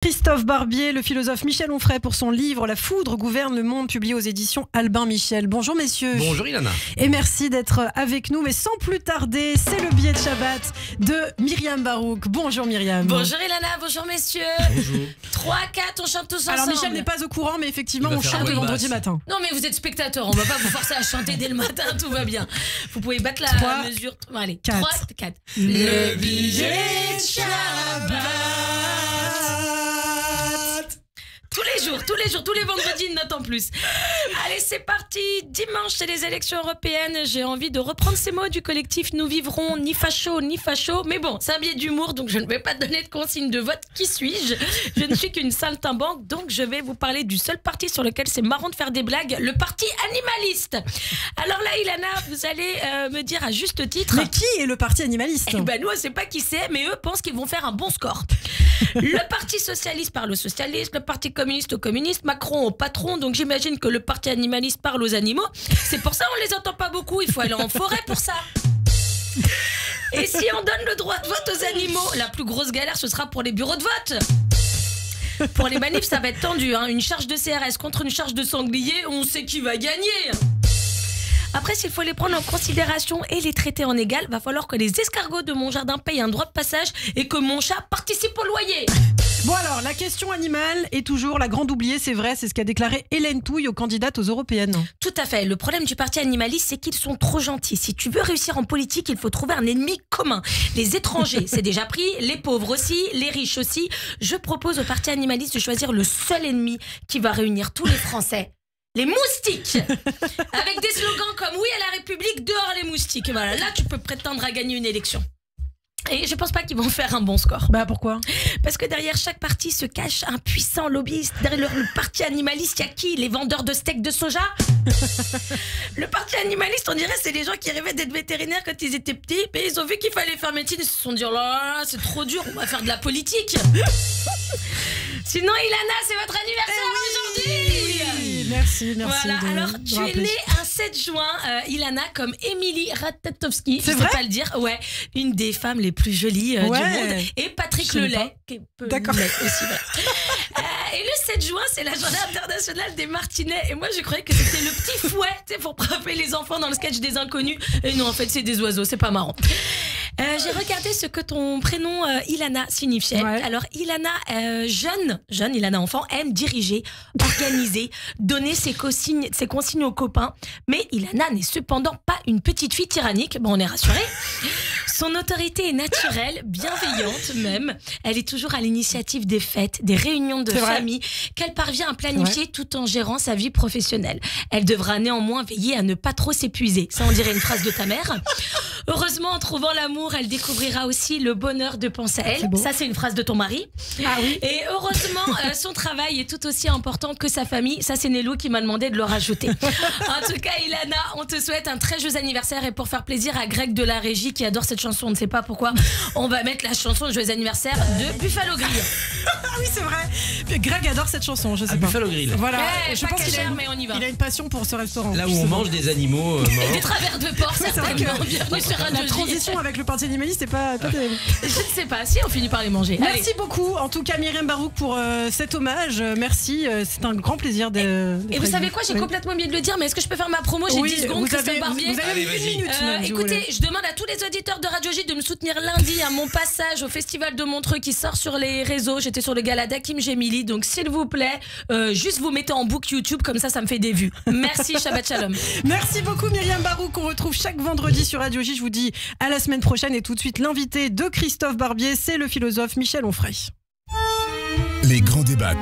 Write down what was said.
Christophe Barbier, le philosophe Michel Onfray pour son livre La foudre gouverne le monde, publié aux éditions Albin Michel. Bonjour messieurs. Bonjour Ilana. Et merci d'être avec nous. Mais sans plus tarder, c'est le billet de Shabbat de Myriam Barouk. Bonjour Myriam. Bonjour Ilana, bonjour messieurs. Bonjour. 3, 4, on chante tous ensemble. Alors Michel n'est pas au courant, mais effectivement on chante le vendredi matin. Non mais vous êtes spectateur, on va pas vous forcer à chanter dès le matin, tout va bien. Vous pouvez battre la 3, mesure. Bon, allez, 4. 3, 4. Le billet de Shabbat. Tous les vendredis, une note en plus. Allez, c'est parti. Dimanche, c'est les élections européennes. J'ai envie de reprendre ces mots du collectif Nous vivrons ni facho, ni facho. Mais bon, c'est un biais d'humour, donc je ne vais pas donner de consigne de vote. Qui suis-je? Je ne suis qu'une saltimbanque, donc je vais vous parler du seul parti sur lequel c'est marrant de faire des blagues, le parti animaliste. Alors là, Ilana, vous allez me dire à juste titre... Mais qui est le parti animaliste? Eh ben nous, on ne sait pas qui c'est, mais eux pensent qu'ils vont faire un bon score. Le parti socialiste parle aux socialistes, le parti communiste aux communistes, Macron au patron, donc j'imagine que le parti animaliste parle aux animaux. C'est pour ça qu'on les entend pas beaucoup, il faut aller en forêt pour ça. Et si on donne le droit de vote aux animaux, la plus grosse galère, ce sera pour les bureaux de vote. Pour les manifs, ça va être tendu, hein. Une charge de CRS contre une charge de sanglier, on sait qui va gagner. Après, s'il faut les prendre en considération et les traiter en égal, va falloir que les escargots de mon jardin payent un droit de passage et que mon chat participe au loyer. Bon alors, la question animale est toujours la grande oubliée, c'est vrai, c'est ce qu'a déclaré Hélène Touille aux candidates aux européennes. Tout à fait. Le problème du parti animaliste, c'est qu'ils sont trop gentils. Si tu veux réussir en politique, il faut trouver un ennemi commun. Les étrangers, c'est déjà pris, les pauvres aussi, les riches aussi. Je propose au parti animaliste de choisir le seul ennemi qui va réunir tous les Français. Les moustiques. Avec des slogans comme oui à la République, dehors les moustiques. Voilà, là tu peux prétendre à gagner une élection. Et je pense pas qu'ils vont faire un bon score. Bah pourquoi? Parce que derrière chaque parti se cache un puissant lobbyiste. Derrière le parti animaliste, il y a qui? Les vendeurs de steaks de soja. Le parti animaliste, on dirait c'est les gens qui rêvaient d'être vétérinaires quand ils étaient petits. Et ils ont vu qu'il fallait faire médecine. Ils se sont dit oh là là, c'est trop dur, on va faire de la politique. Sinon Ilana, c'est votre anniversaire aujourd'hui. Merci. Voilà, alors tu es née un 7 juin, Ilana, comme Émilie Ratajkowski, je ne sais vrai pas le dire, ouais, une des femmes les plus jolies du monde, et Patrick Lelay, qui est peu D'accord. laid aussi. Et le 7 juin, c'est la journée internationale des martinets, et moi je croyais que c'était le petit fouet, tu sais, pour frapper les enfants dans le sketch des inconnus, et non, en fait c'est des oiseaux, c'est pas marrant. J'ai regardé ce que ton prénom Ilana signifiait. Ouais. Alors Ilana, jeune Ilana enfant, aime diriger, organiser, donner ses consignes aux copains. Mais Ilana n'est cependant pas une petite fille tyrannique. Bon, on est rassurés. Son autorité est naturelle, bienveillante même. Elle est toujours à l'initiative des fêtes, des réunions de famille qu'elle parvient à planifier tout en gérant sa vie professionnelle. Elle devra néanmoins veiller à ne pas trop s'épuiser. Ça, on dirait une phrase de ta mère. Heureusement, en trouvant l'amour, elle découvrira aussi le bonheur de penser à elle. Ça, c'est une phrase de ton mari. Ah oui. Et heureusement, son travail est tout aussi important que sa famille. Ça, c'est Nélou qui m'a demandé de le rajouter. En tout cas, Ilana, on te souhaite un très joyeux anniversaire. Et pour faire plaisir à Greg de la régie qui adore cette chanson, on ne sait pas pourquoi, on va mettre la chanson de joyeux anniversaire de Buffalo Grill. Ah oui, c'est vrai. Greg adore cette chanson, je sais pas. Buffalo Grill. Voilà. Ouais, Je pas pense qu'il cachère, a mais on y va. Il a une passion pour ce restaurant. Là où on mange des animaux Des morts. travers de porc, C'est vrai certainement. que Bienvenue sur Radio la J. transition avec le parti animaliste n'est pas terrible. Je ne sais pas, si on finit par les manger. Allez. Merci beaucoup, en tout cas Myriam Barouk, pour cet hommage. Merci, c'est un grand plaisir de. Et vous savez quoi, j'ai complètement oublié de le dire, mais est-ce que je peux faire ma promo? J'ai 10 secondes, Christophe Barbier. Vous avez Allez, 1 vas-y. minute. même, si vous Écoutez, voulez. je demande à tous les auditeurs de Radio J de me soutenir lundi à mon passage au Festival de Montreux qui sort sur les réseaux. J'étais sur le gala d'Hakim Gemili, donc s'il vous plaît, juste vous mettez en boucle YouTube, comme ça me fait des vues. Merci, Shabbat Shalom. Merci beaucoup Myriam Barouk, qu'on retrouve chaque vendredi sur Radio J. Je vous dis à la semaine prochaine et tout de suite l'invité de Christophe Barbier, c'est le philosophe Michel Onfray. Les grands débats